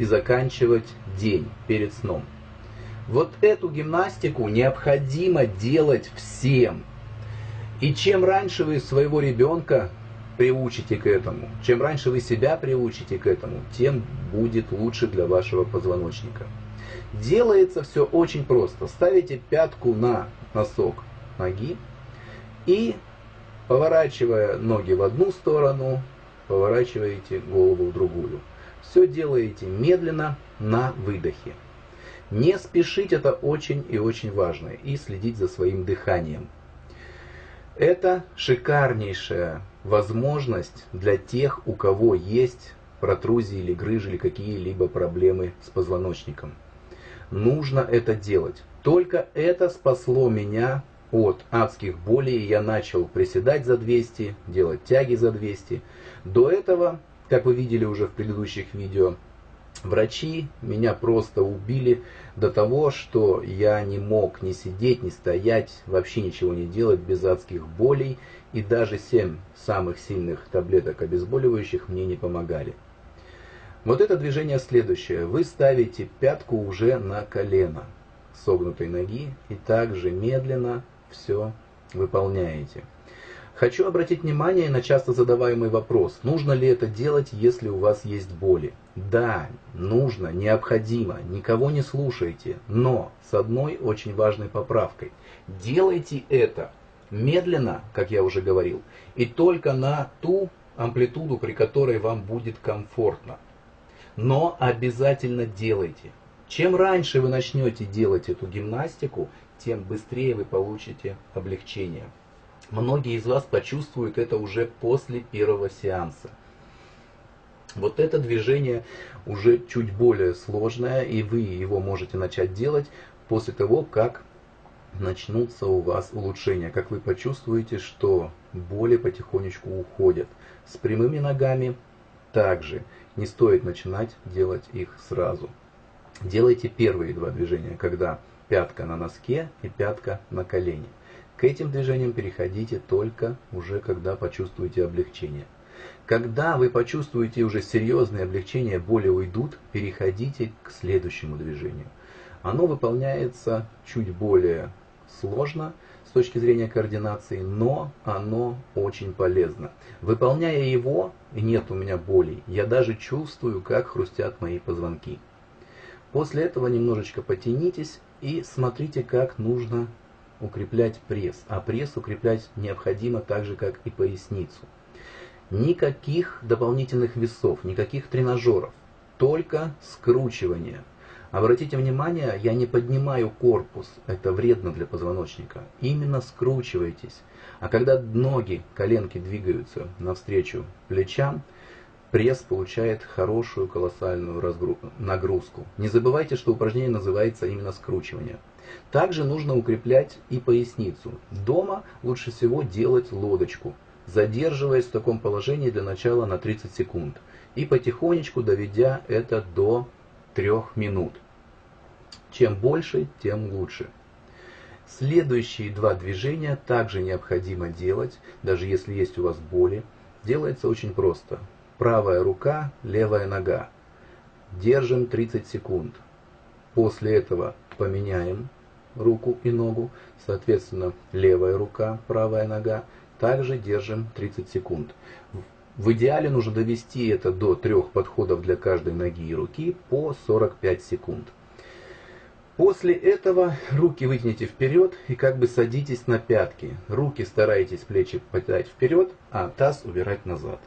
и заканчивать день перед сном. Вот эту гимнастику необходимо делать всем. И чем раньше вы своего ребенка приучите к этому, чем раньше вы себя приучите к этому, тем будет лучше для вашего позвоночника. Делается все очень просто. Ставите пятку на носок ноги и, поворачивая ноги в одну сторону, поворачиваете голову в другую. Все делаете медленно, на выдохе. Не спешить, это очень и очень важно. И следить за своим дыханием. Это шикарнейшая возможность для тех, у кого есть протрузии или грыжи, или какие-либо проблемы с позвоночником. Нужно это делать. Только это спасло меня от адских болей. Я начал приседать за 200, делать тяги за 200. До этого, как вы видели уже в предыдущих видео, врачи меня просто убили до того, что я не мог ни сидеть, ни стоять, вообще ничего не делать без адских болей. И даже 7 самых сильных таблеток обезболивающих мне не помогали. Вот это движение следующее. Вы ставите пятку уже на колено согнутой ноги и также медленно все выполняете. Хочу обратить внимание на часто задаваемый вопрос. Нужно ли это делать, если у вас есть боли? Да, нужно, необходимо, никого не слушайте. Но с одной очень важной поправкой. Делайте это медленно, как я уже говорил, и только на ту амплитуду, при которой вам будет комфортно. Но обязательно делайте. Чем раньше вы начнете делать эту гимнастику, тем быстрее вы получите облегчение. Многие из вас почувствуют это уже после первого сеанса. Вот это движение уже чуть более сложное, и вы его можете начать делать после того, как начнутся у вас улучшения, как вы почувствуете, что боли потихонечку уходят. С прямыми ногами также не стоит начинать делать их сразу. Делайте первые 2 движения, когда пятка на носке и пятка на колене. К этим движениям переходите только уже когда почувствуете облегчение. Когда вы почувствуете уже серьезное облегчение, боли уйдут, переходите к следующему движению. Оно выполняется чуть более сложно с точки зрения координации, но оно очень полезно. Выполняя его, и нет у меня болей, я даже чувствую, как хрустят мои позвонки. После этого немножечко потянитесь и смотрите, как нужно укреплять пресс. А пресс укреплять необходимо так же, как и поясницу. Никаких дополнительных весов, никаких тренажеров, только скручивание. Обратите внимание, я не поднимаю корпус, это вредно для позвоночника. Именно скручивайтесь. А когда ноги, коленки двигаются навстречу плечам, пресс получает хорошую колоссальную нагрузку. Не забывайте, что упражнение называется именно скручивание. Также нужно укреплять и поясницу. Дома лучше всего делать лодочку, задерживаясь в таком положении для начала на 30 секунд. И потихонечку доведя это до 3 минут. Чем больше, тем лучше. Следующие 2 движения также необходимо делать, даже если есть у вас боли. Делается очень просто. Правая рука, левая нога. Держим 30 секунд. После этого поменяем руку и ногу. Соответственно, левая рука, правая нога. Также держим 30 секунд. В идеале нужно довести это до 3 подходов для каждой ноги и руки по 45 секунд. После этого руки вытяните вперед и как бы садитесь на пятки. Руки старайтесь плечи подать вперед, а таз убирать назад.